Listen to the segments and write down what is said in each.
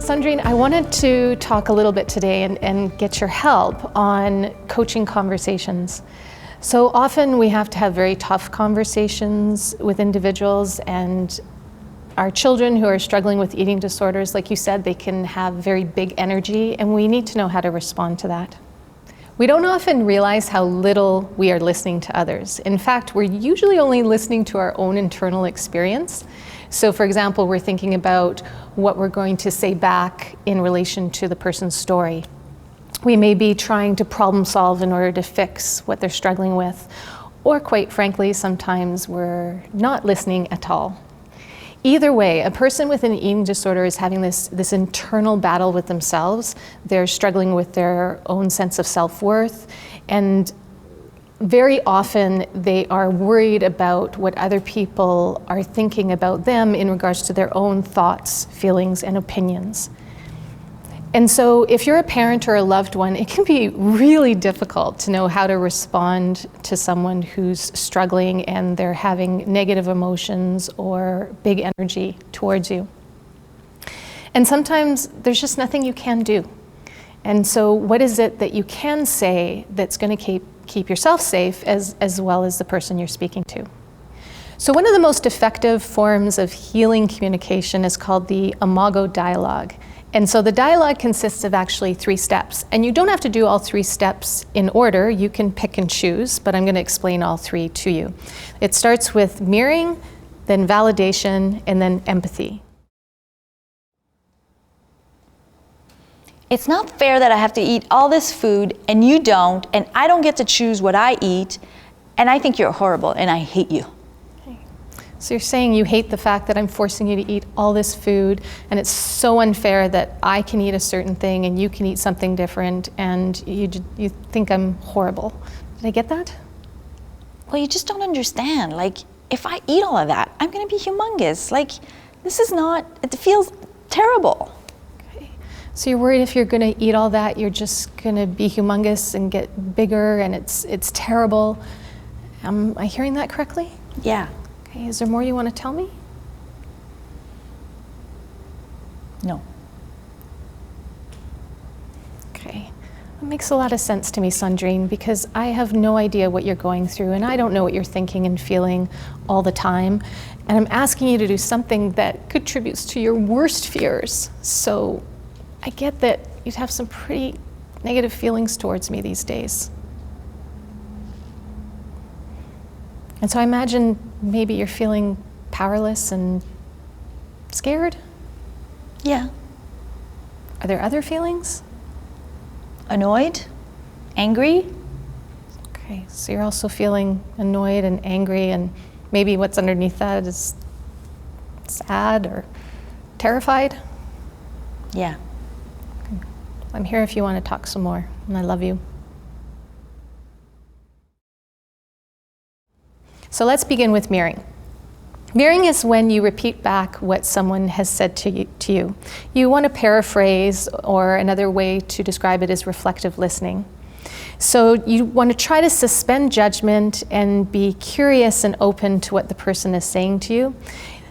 Sandrine, I wanted to talk a little bit today and get your help on coaching conversations. So often we have to have very tough conversations with individuals, and our children who are struggling with eating disorders, like you said, they can have very big energy, and we need to know how to respond to that. We don't often realize how little we are listening to others. In fact, we're usually only listening to our own internal experience. So for example, we're thinking about what we're going to say back in relation to the person's story. We may be trying to problem solve in order to fix what they're struggling with, or quite frankly, sometimes we're not listening at all. Either way, a person with an eating disorder is having this internal battle with themselves. They're struggling with their own sense of self-worth, and very often they are worried about what other people are thinking about them in regards to their own thoughts, feelings, and opinions. And so if you're a parent or a loved one, it can be really difficult to know how to respond to someone who's struggling and they're having negative emotions or big energy towards you. And sometimes there's just nothing you can do. And so what is it that you can say that's going to keep yourself safe as well as the person you're speaking to? So one of the most effective forms of healing communication is called the Imago dialogue. And so the dialogue consists of actually 3 steps. And you don't have to do all 3 steps in order. You can pick and choose, but I'm going to explain all 3 to you. It starts with mirroring, then validation, and then empathy. It's not fair that I have to eat all this food and you don't, and I don't get to choose what I eat, and I think you're horrible and I hate you. Okay. So you're saying you hate the fact that I'm forcing you to eat all this food, and it's so unfair that I can eat a certain thing and you can eat something different, and you think I'm horrible. Did I get that? Well, you just don't understand. Like, if I eat all of that, I'm gonna be humongous. Like, this is not, it feels terrible. So you're worried if you're going to eat all that, you're just going to be humongous and get bigger, and it's terrible. Am I hearing that correctly? Yeah. Okay, is there more you want to tell me? No. Okay. That makes a lot of sense to me, Sandrine, because I have no idea what you're going through, and I don't know what you're thinking and feeling all the time. And I'm asking you to do something that contributes to your worst fears. So I get that you'd have some pretty negative feelings towards me these days. And so I imagine maybe you're feeling powerless and scared? Yeah. Are there other feelings? Annoyed? Angry? Okay, so you're also feeling annoyed and angry, and maybe what's underneath that is sad or terrified? Yeah. I'm here if you want to talk some more, and I love you. So let's begin with mirroring. Mirroring is when you repeat back what someone has said to you. You want to paraphrase, or another way to describe it is reflective listening. So you want to try to suspend judgment and be curious and open to what the person is saying to you.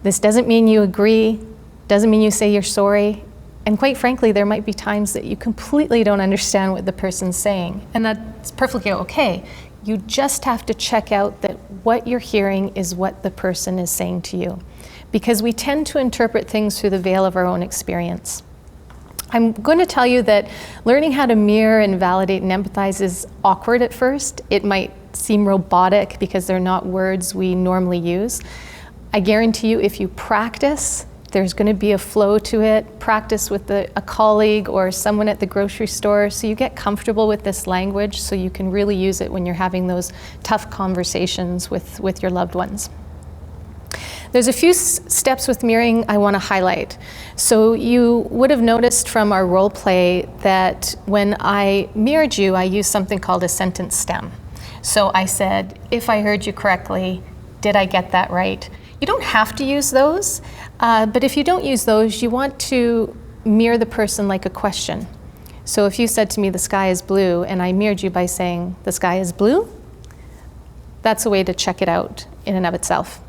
This doesn't mean you agree, doesn't mean you say you're sorry. And quite frankly, there might be times that you completely don't understand what the person's saying, and that's perfectly okay. You just have to check out that what you're hearing is what the person is saying to you, because we tend to interpret things through the veil of our own experience. I'm going to tell you that learning how to mirror and validate and empathize is awkward at first. It might seem robotic because they're not words we normally use. I guarantee you, if you practice, there's going to be a flow to it. Practice with a colleague or someone at the grocery store so you get comfortable with this language so you can really use it when you're having those tough conversations with your loved ones. There's a few steps with mirroring I want to highlight. So you would have noticed from our role play that when I mirrored you, I used something called a sentence stem. So I said, if I heard you correctly, did I get that right? You don't have to use those, but if you don't use those, you want to mirror the person like a question. So if you said to me, the sky is blue, and I mirrored you by saying, the sky is blue, that's a way to check it out in and of itself.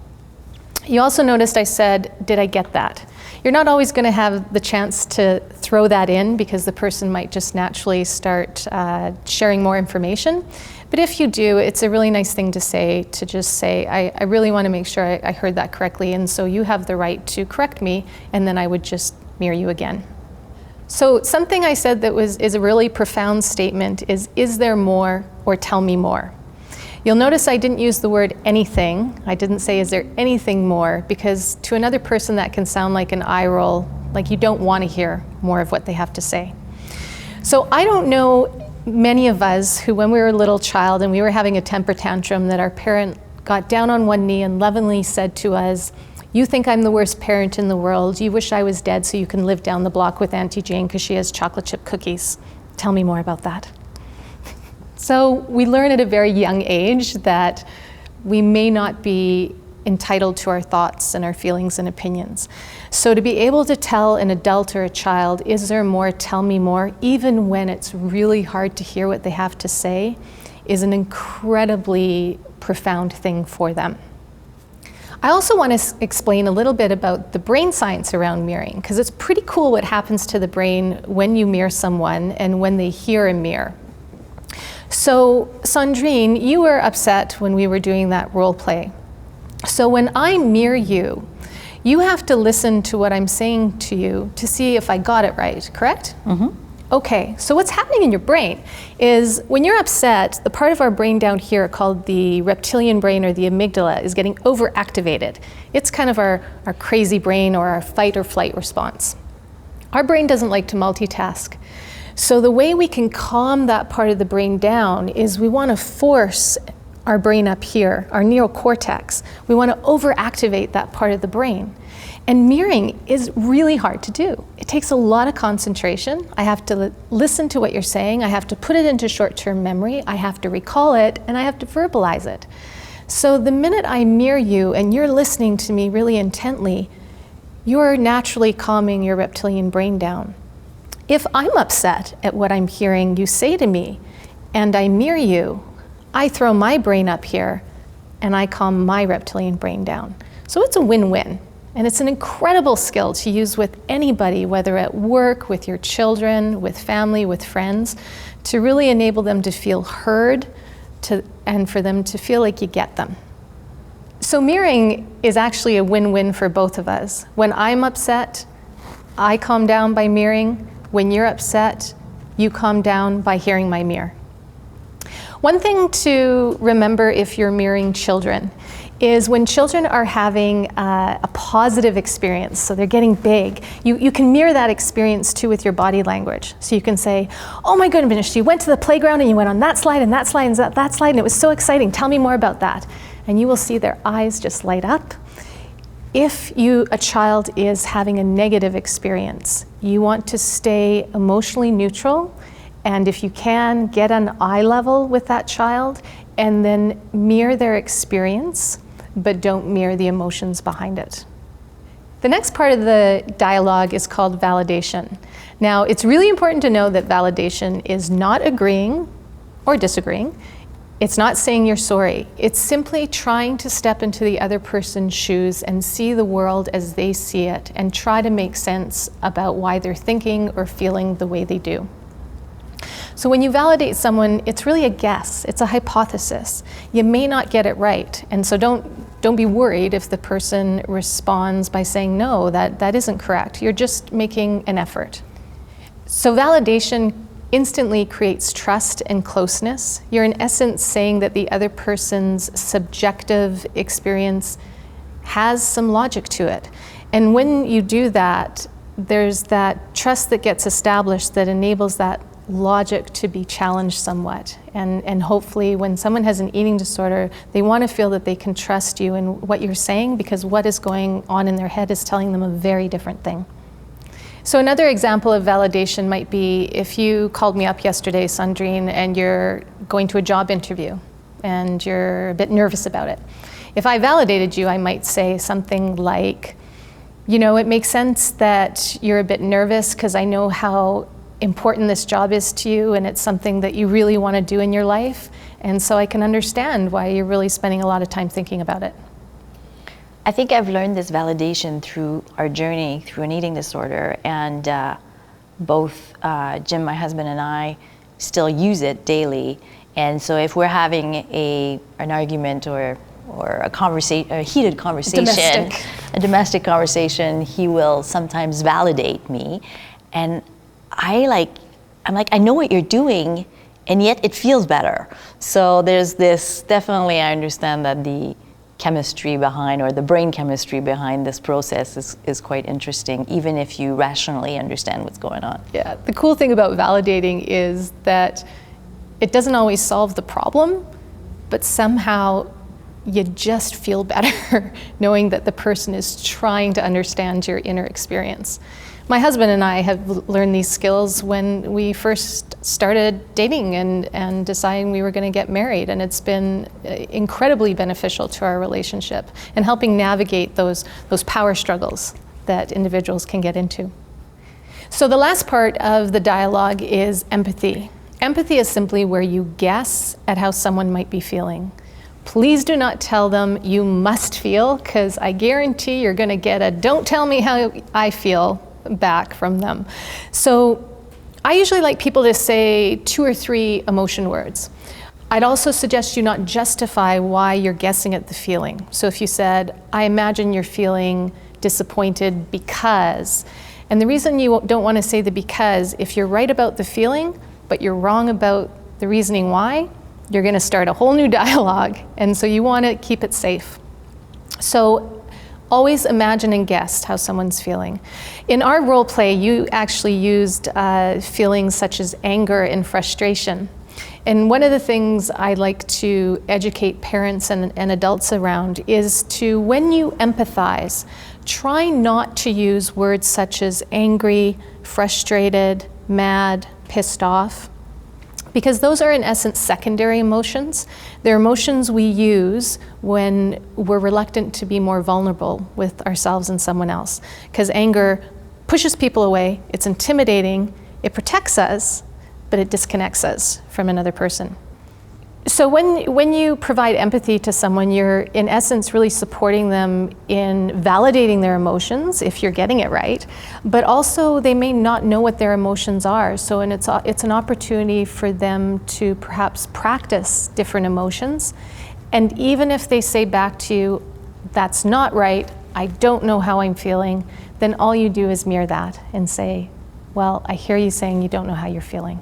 You also noticed I said, did I get that? You're not always going to have the chance to throw that in because the person might just naturally start sharing more information. But if you do, it's a really nice thing to say, to just say, I really want to make sure I heard that correctly, and so you have the right to correct me, and then I would just mirror you again. So something I said that is a really profound statement is there more, or tell me more? You'll notice I didn't use the word anything. I didn't say, is there anything more? Because to another person that can sound like an eye roll, like you don't want to hear more of what they have to say. So I don't know many of us who, when we were a little child and we were having a temper tantrum, that our parent got down on one knee and lovingly said to us, you think I'm the worst parent in the world. You wish I was dead so you can live down the block with Auntie Jane because she has chocolate chip cookies. Tell me more about that. So we learn at a very young age that we may not be entitled to our thoughts and our feelings and opinions. So to be able to tell an adult or a child, is there more, tell me more, even when it's really hard to hear what they have to say, is an incredibly profound thing for them. I also want to explain a little bit about the brain science around mirroring, because it's pretty cool what happens to the brain when you mirror someone and when they hear a mirror. So, Sandrine, you were upset when we were doing that role play. So when I mirror you, you have to listen to what I'm saying to you to see if I got it right, correct? Mm-hmm. Okay, so what's happening in your brain is when you're upset, the part of our brain down here called the reptilian brain or the amygdala is getting overactivated. It's kind of our crazy brain or our fight or flight response. Our brain doesn't like to multitask. So the way we can calm that part of the brain down is we want to force our brain up here, our neocortex. We want to overactivate that part of the brain. And mirroring is really hard to do. It takes a lot of concentration. I have to listen to what you're saying. I have to put it into short-term memory. I have to recall it, and I have to verbalize it. So the minute I mirror you and you're listening to me really intently, you're naturally calming your reptilian brain down. If I'm upset at what I'm hearing you say to me and I mirror you, I throw my brain up here and I calm my reptilian brain down. So it's a win-win. And it's an incredible skill to use with anybody, whether at work, with your children, with family, with friends, to really enable them to feel heard and for them to feel like you get them. So mirroring is actually a win-win for both of us. When I'm upset, I calm down by mirroring. When you're upset, you calm down by hearing my mirror. One thing to remember if you're mirroring children is when children are having a positive experience, so they're getting big, you can mirror that experience too with your body language. So you can say, oh my goodness, you went to the playground and you went on that slide and that slide and that slide and it was so exciting, tell me more about that. And you will see their eyes just light up. If a child is having a negative experience, you want to stay emotionally neutral, and if you can, get on eye level with that child and then mirror their experience, but don't mirror the emotions behind it. The next part of the dialogue is called validation. Now, it's really important to know that validation is not agreeing or disagreeing. It's not saying you're sorry. It's simply trying to step into the other person's shoes and see the world as they see it and try to make sense about why they're thinking or feeling the way they do. So when you validate someone, it's really a guess. It's a hypothesis. You may not get it right. And so don't be worried if the person responds by saying, no, that isn't correct. You're just making an effort. So validation instantly creates trust and closeness. You're in essence saying that the other person's subjective experience has some logic to it. And when you do that, there's that trust that gets established that enables that logic to be challenged somewhat. And hopefully when someone has an eating disorder, they want to feel that they can trust you in what you're saying, because what is going on in their head is telling them a very different thing. So another example of validation might be if you called me up yesterday, Sandrine, and you're going to a job interview and you're a bit nervous about it. If I validated you, I might say something like, you know, it makes sense that you're a bit nervous because I know how important this job is to you and it's something that you really want to do in your life. And so I can understand why you're really spending a lot of time thinking about it. I think I've learned this validation through our journey through an eating disorder, and both Jim, my husband, and I still use it daily. And so if we're having an argument or a heated conversation, a domestic conversation, he will sometimes validate me, and I'm like, I know what you're doing, and yet it feels better. So there's this, definitely I understand that the chemistry behind, or the brain chemistry behind this process is quite interesting, even if you rationally understand what's going on. Yeah, the cool thing about validating is that it doesn't always solve the problem, but somehow you just feel better knowing that the person is trying to understand your inner experience. My husband and I have learned these skills when we first started dating and deciding we were going to get married, and it's been incredibly beneficial to our relationship and helping navigate those power struggles that individuals can get into. So the last part of the dialogue is empathy. Empathy is simply where you guess at how someone might be feeling. Please do not tell them you must feel, because I guarantee you're going to get a "don't tell me how I feel" back from them. So I usually like people to say 2 or 3 emotion words. I'd also suggest you not justify why you're guessing at the feeling. So if you said, "I imagine you're feeling disappointed because," and the reason you don't want to say the "because," if you're right about the feeling, but you're wrong about the reasoning why, you're going to start a whole new dialogue, and so you want to keep it safe. So always imagine and guess how someone's feeling. In our role play, you actually used feelings such as anger and frustration. And one of the things I like to educate parents and adults around is to, when you empathize, try not to use words such as angry, frustrated, mad, pissed off, because those are in essence secondary emotions. They're emotions we use when we're reluctant to be more vulnerable with ourselves and someone else. Because anger pushes people away, it's intimidating, it protects us, but it disconnects us from another person. So when you provide empathy to someone, you're in essence really supporting them in validating their emotions, if you're getting it right, but also they may not know what their emotions are. So it's an opportunity for them to perhaps practice different emotions. And even if they say back to you, "That's not right, I don't know how I'm feeling," then all you do is mirror that and say, "Well, I hear you saying you don't know how you're feeling."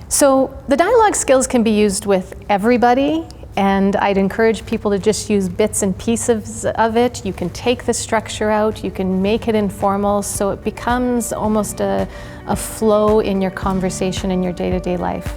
So the dialogue skills can be used with everybody, and I'd encourage people to just use bits and pieces of it. You can take the structure out, you can make it informal, so it becomes almost a flow in your conversation in your day-to-day life.